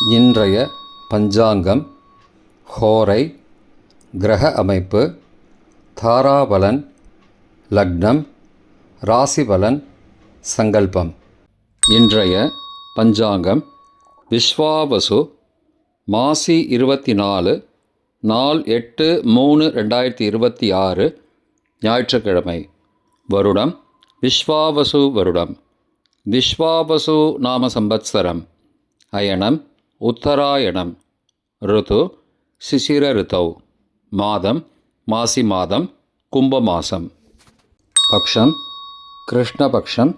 இன்றைய பஞ்சாங்கம், ஹோரை, கிரக அமைப்பு, தாராபலன், லக்னம், ராசிபலன், சங்கல்பம். இன்றைய பஞ்சாங்கம் விஸ்வாவசு, மாசி 24, நாள் 8/3/2026, ஞாயிற்றுக்கிழமை. வருடம் விஸ்வாவசு வருடம். விஸ்வாவசு நாம சம்பத்சரம். அயனம் உத்தராயணம். ருது சிசிர ரிதௌ. மாதம் மாசி மாதம், கும்ப மாசம். பக்ஷம் கிருஷ்ணபக்ஷம்,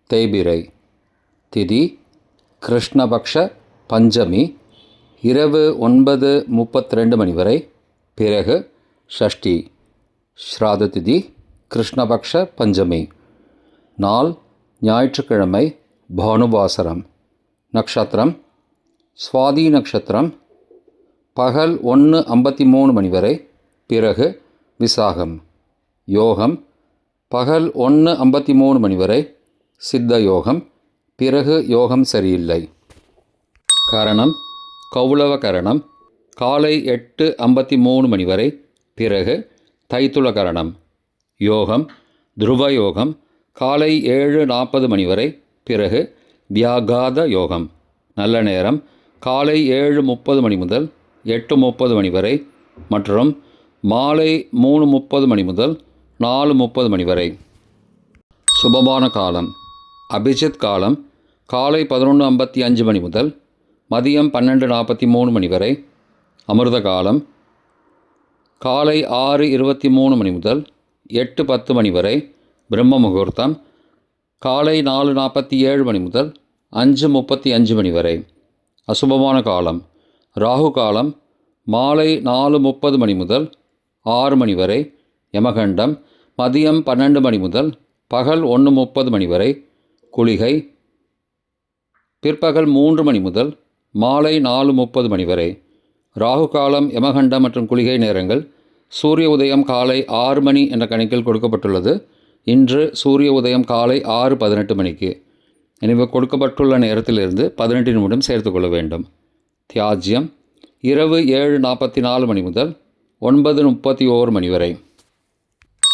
தேய்பிரை. திதி கிருஷ்ணபக்ஷ பஞ்சமி, இரவு 9:32 வரை. பிறகு ஷஷ்டி. ஸ்ராத திதி கிருஷ்ணபக்ஷ பஞ்சமி. நாள் ஞாயிற்றுக்கிழமை, பானுவாசரம். நக்ஷத்திரம் சுவாதி நக்ஷத்திரம், பகல் 1:53 வரை. பிறகு விசாகம். யோகம் பகல் 1:53 வரை, சித்த யோகம். பிறகு யோகம் சரியில்லை. கரணம் கௌளவ கரணம், காலை 8:53 வரை. பிறகு தைத்துல கரணம். யோகம் துருவ யோகம், காலை 7:40 வரை. பிறகு வியாகாத யோகம். நல்ல நேரம் காலை 7:30 முதல் 8:30 வரை மற்றும் மாலை 3:30 முதல் 4:30 வரை. சுபமான காலம் அபிஜித் காலம், காலை 11:55 முதல் மதியம் 12:43 வரை. அமிர்த காலம் காலை 6:23 முதல் 8:10 வரை. பிரம்ம முகூர்த்தம் காலை 4:47 முதல் 5:35 வரை. அசுபமான காலம் ராகு காலம், மாலை 4:30 முதல் 6 வரை. யமகண்டம் மதியம் 12 முதல் பகல் 1:30 வரை. குளிகை பிற்பகல் 3 முதல் மாலை 4:30 வரை. ராகு காலம், யமகண்டம் மற்றும் குளிகை நேரங்கள். சூரிய உதயம் காலை 6 என்ற கணக்கில் கொடுக்கப்பட்டுள்ளது. இன்று சூரிய உதயம் காலை 6:18 எனவே கொடுக்கப்பட்டுள்ள நேரத்திலிருந்து 18 நிமிடம் சேர்த்துக்கொள்ள வேண்டும். தியாஜ்யம் இரவு 7:44 முதல் 9:31 வரை.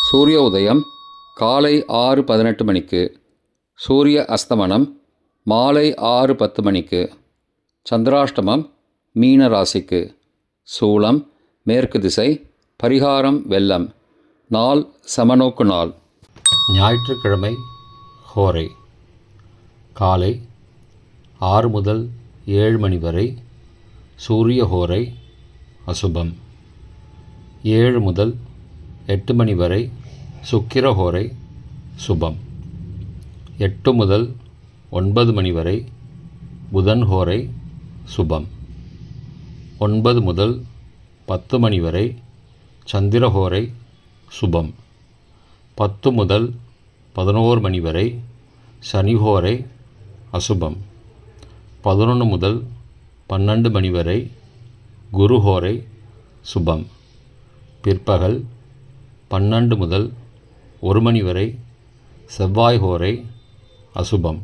சூரிய உதயம் காலை 6:18. சூரிய அஸ்தமனம் மாலை 6:10. சந்திராஷ்டமம் மீன ராசிக்கு. சூலம் மேற்கு திசை. பரிகாரம் வெள்ளம். நாள் சமநோக்கு நாள். ஞாயிற்றுக்கிழமை. ஹோரை காலை 6 முதல் 7 வரை. சூரிய ஹோரை அசுபம். 7 முதல் 8 வரை. சுக்கிர ஹோரை சுபம். 8 முதல் 9 வரை. புதன் ஹோரை சுபம். 9 முதல் 10 வரை. சந்திர ஹோரை சுபம். 10 முதல் 11 வரை. சனி ஹோரை அசுபம். 11 முதல் 12 வரை. குரு ஹோரை சுபம். பிற்பகல் 12 முதல் 1 வரை. செவ்வாய் ஹோரை அசுபம்.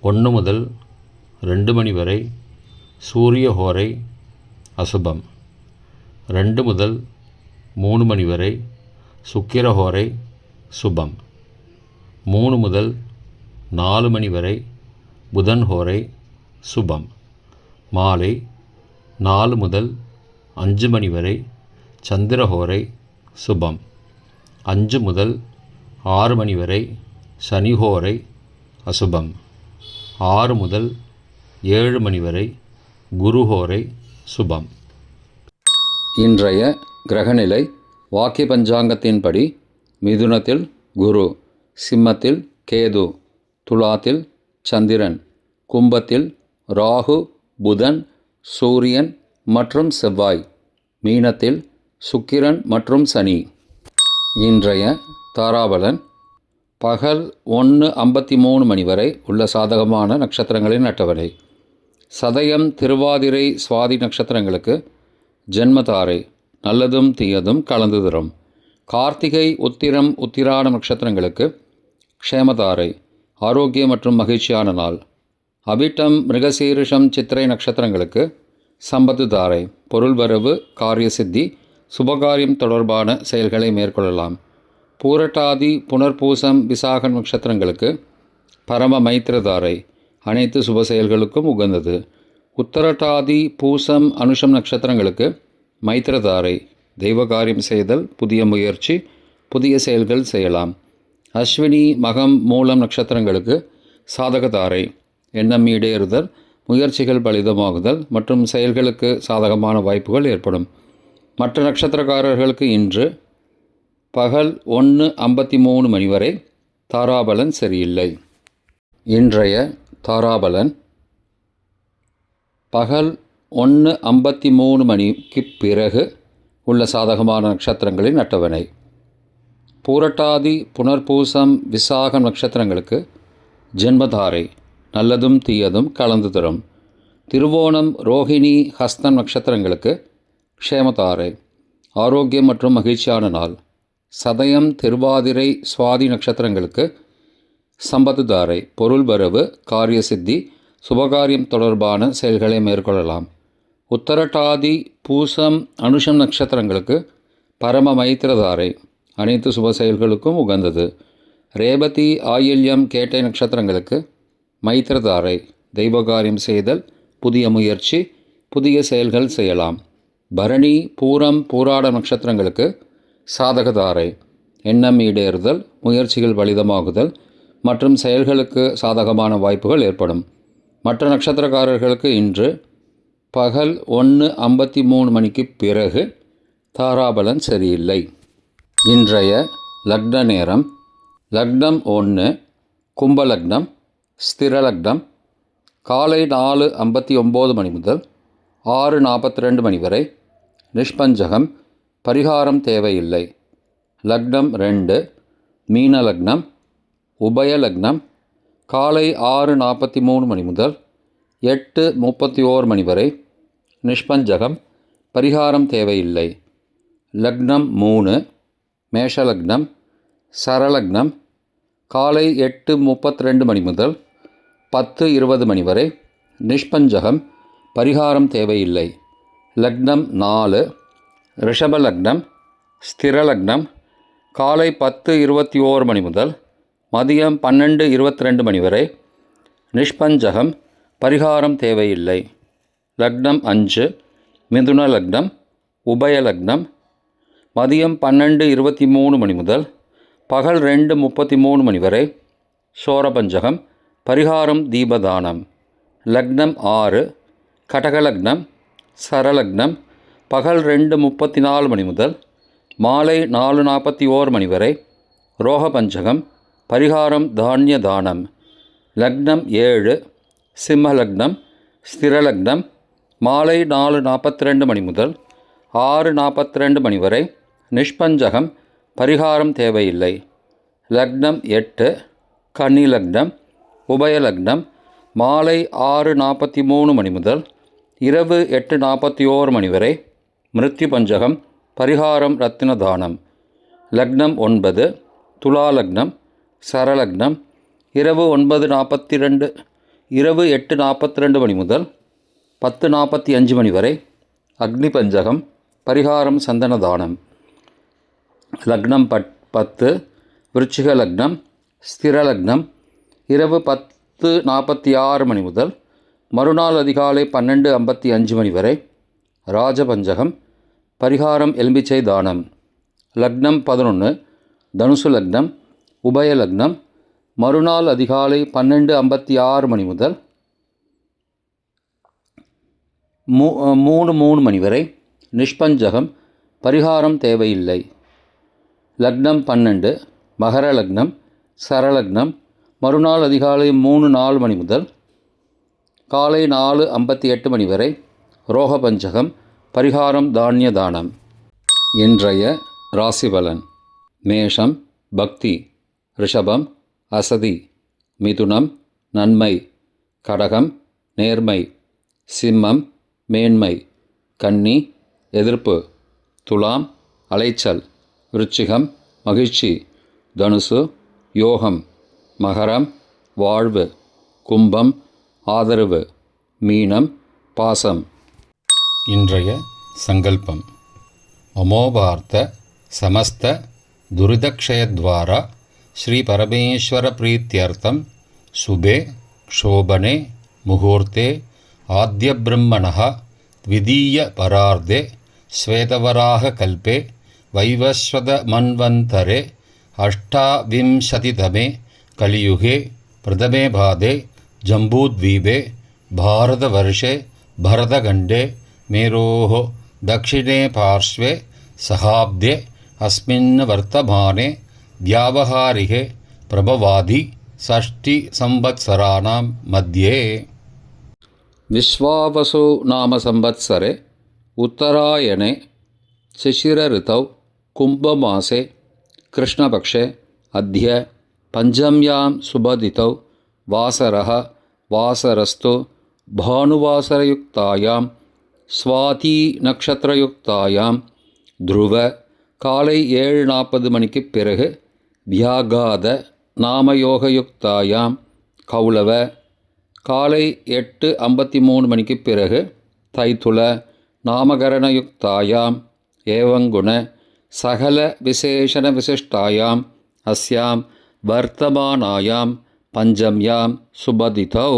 1 முதல் 2 வரை. சூரிய ஹோரை அசுபம். 2 முதல் 3 வரை. சுக்கிர ஹோரை சுபம். 3 முதல் 4 வரை. புதன் ஹோரை சுபம். மாலை 4 முதல் 5 வரை. சந்திர ஹோரை சுபம். 5 முதல் 6 வரை. சனி ஹோரை அசுபம். 6 முதல் 7 வரை. குரு ஹோரை சுபம். இன்றைய கிரகநிலை வாக்கிய பஞ்சாங்கத்தின்படி: மிதுனத்தில் குரு, சிம்மத்தில் கேது, துலாத்தில் சந்திரன், கும்பத்தில் ராகு, புதன், சூரியன் மற்றும் செவ்வாய், மீனத்தில் சுக்கிரன் மற்றும் சனி. இன்றைய தாராபலன்: பகல் 1:53 வரை உள்ள சாதகமான நட்சத்திரங்களின் அட்டவணை. சதயம், திருவாதிரை, சுவாதி நட்சத்திரங்களுக்கு ஜென்மதாரை, நல்லதும் தீயதும் கலந்து தரும். கார்த்திகை, உத்திரம், உத்திராடம் நட்சத்திரங்களுக்கு க்ஷேமதாரை, ஆரோக்கியம் மற்றும் மகிழ்ச்சியான நாள். அவிட்டம், மிருகசீரிஷம், சித்திரை நட்சத்திரங்களுக்கு சம்பத்து தாரை, பொருள் வரவு, காரிய சித்தி, சுபகாரியம் தொடர்பான செயல்களை மேற்கொள்ளலாம். பூரட்டாதி, புனர்பூசம், விசாகம் நட்சத்திரங்களுக்கு பரம மைத்திரதாரை, அனைத்து சுப செயல்களுக்கும் உகந்தது. உத்தரட்டாதி, பூசம், அனுஷம் நட்சத்திரங்களுக்கு மைத்திரதாரை, தெய்வ காரியம் செய்தல், புதிய முயற்சி, புதிய செயல்கள் செய்யலாம். அஸ்வினி, மகம், மூலம் நட்சத்திரங்களுக்கு சாதகதாரை, எண்ணம் ஈடேறுதல், முயற்சிகள் பலிதமாகுதல் மற்றும் செயல்களுக்கு சாதகமான வாய்ப்புகள் ஏற்படும். மற்ற நட்சத்திரக்காரர்களுக்கு இன்று பகல் 1:53 மணி வரை தாராபலன் சரியில்லை. இன்றைய தாராபலன் பகல் 1:53 மணிக்கு பிறகு உள்ள சாதகமான நட்சத்திரங்களின் அட்டவணை. பூரட்டாதி, புனர்பூசம், விசாகம் நட்சத்திரங்களுக்கு ஜென்மதாரை, நல்லதும் தீயதும் கலந்து தரும். திருவோணம், ரோஹிணி, ஹஸ்தம் நட்சத்திரங்களுக்கு க்ஷேமதாரை, ஆரோக்கியம் மற்றும் மகிழ்ச்சியான நாள். சதயம், திருவாதிரை, சுவாதி நட்சத்திரங்களுக்கு சம்பத்து தாரை, பொருள் வரவு, காரிய சித்தி, சுபகாரியம் தொடர்பான செயல்களை மேற்கொள்ளலாம். உத்தரட்டாதி, பூசம், அனுஷம் நட்சத்திரங்களுக்கு பரம மைத்திரதாரை, அனைத்து சுப செயல்களுக்கும் உகந்தது. ரேவதி, ஆயில்யம், கேட்டை நட்சத்திரங்களுக்கு மைத்திரதாரை, தெய்வகாரியம் செய்தல், புதிய முயற்சி, புதிய செயல்கள் செய்யலாம். பரணி, பூரம், பூராட நட்சத்திரங்களுக்கு சாதகதாரை, எண்ணம் ஈடேறுதல், முயற்சிகள் பலிதமாகுதல் மற்றும் செயல்களுக்கு சாதகமான வாய்ப்புகள் ஏற்படும். மற்ற நட்சத்திரக்காரர்களுக்கு இன்று பகல் 1:53 மணிக்கு பிறகு தாராபலன் சரியில்லை. இன்றைய லக்ன நேரம். லக்னம் 1 கும்பலக்னம், ஸ்திரலக்னம். காலை 4:59 மணி முதல் 6:42 மணி வரை நிஷ்பஞ்சகம், பரிகாரம் தேவையில்லை. லக்னம் 2 மீனலக்னம், உபயலக்னம். காலை 6:43 மணி முதல் 8:31 மணி வரை நிஷ்பஞ்சகம், பரிகாரம் தேவையில்லை. லக்னம் 3 மேஷலக்னம், சரலக்னம். காலை 8:32 மணி முதல் 10:20 மணி வரை நிஷ்பஞ்சகம், பரிகாரம் தேவையில்லை. லக்னம் 4 ரிஷபலக்னம், ஸ்திரலக்னம். காலை 10:21 மணி முதல் மதியம் 12:22 மணி வரை நிஷ்பஞ்சகம், பரிகாரம் தேவையில்லை. லக்னம் 5 மிதுன லக்னம், உபயலக்னம். மதியம் 12:23 மணி முதல் பகல் 2:33 மணி வரை சோரபஞ்சகம், பரிகாரம் தீபதானம். லக்னம் 6 கடகலக்னம், சரலக்னம். பகல் 2:34 மணி முதல் மாலை 4:41 மணி வரை ரோகபஞ்சகம், பரிகாரம் தானிய தானம். லக்னம் 7 சிம்மலக்னம், ஸ்திரலக்னம். மாலை 4:42 மணி முதல் 6:42 மணி வரை நிஷ்பஞ்சகம், பரிகாரம் தேவையில்லை. லக்னம் 8 கன்னிலக்னம், உபயலக்னம். மாலை 6:43 மணி முதல் இரவு 8:41 மணி வரை மிருத்யு பஞ்சகம், பரிகாரம் ரத்தின தானம். லக்னம் 9 துலாலக்னம், சரலக்னம். இரவு 8:42 மணி முதல் 10:45 மணி வரை அக்னி பஞ்சகம், பரிகாரம் சந்தன தானம். லக்னம் 10 விருச்சிக லக்னம், ஸ்திரலக்னம். இரவு 10:46 மணி முதல் மறுநாள் அதிகாலை 12:55 மணி வரை ராஜபஞ்சகம், பரிகாரம் எலும்பிச்சை தானம். லக்னம் 11 தனுசு லக்னம், உபயலக்னம். மறுநாள் அதிகாலை 12:56 மணி முதல் 3:03 மணி வரை நிஷ்பஞ்சகம், பரிகாரம் தேவையில்லை. லக்னம் 12 மகர லக்னம், சரலக்னம். மறுநாள் அதிகாலை 3:04 மணி முதல் காலை 4:58 மணி வரை ரோகபஞ்சகம், பரிகாரம் தானிய தானம். இன்றைய ராசிபலன். மேஷம் பக்தி, ரிஷபம் அசதி, மிதுனம் நன்மை, கடகம் நேர்மை, சிம்மம் மேன்மை, கன்னி எதிர்ப்பு, துலாம் அலைச்சல், விருச்சிகம் மகிழ்ச்சி, தனுசு யோகம், மகரம் வாழ்வு, கும்பம் ஆதரவு மீனம் பாசம். இன்றைய சங்கல்பம். அமோபார்த்த சமஸ்த துரிதக்ஷயத்வாரா ஸ்ரீ பரமேஸ்வர பிரீத்யர்த்தம் சுபே க்ஷோபனே முகூர்த்தே ஆத்ய பிரம்மணः த்விதீய பரார்த்தே ஸ்வேதவராக கல்பே வைவஸ்வத மன்வந்தரே அஷ்டாவிம்சதிதமே கலியுகே பிரதமே பாதே ஜம்பூத்வீபே பாரதவர்ஷே பரதகண்டே மேரோः दक्षिणे पार्श्वे सहाब्दे अस्मिन् वर्तमाने व्यावहारिके प्रभवादि षष्टिसंवत्सराणां मध्ये. विश्वावसु नाम संवत्सरे उत्तरायणे शिशिरऋतौ कुम्भमासे कृष्णपक्षे अद्य पञ्चम्यां शुभतिथौ वासरः वासरस्तु भानुवासरयुक्तायां स्वाती நக்ஷத்திரயுக்தாயாம் துருவ காலை 7:40 மணிக்கு பிறகு வியாகாத நாமயோகயுக்தாயாம் கௌளவ காலை 8:53 மணிக்கு பிறகு தைத்துள நாமகரணயுக்தாயாம் ஏவங்குண சகல விசேஷண விசிஷ்டாயாம் அஸ்யாம் வர்த்தமானாயாம் பஞ்சம்யாம் சுபதிதௌ.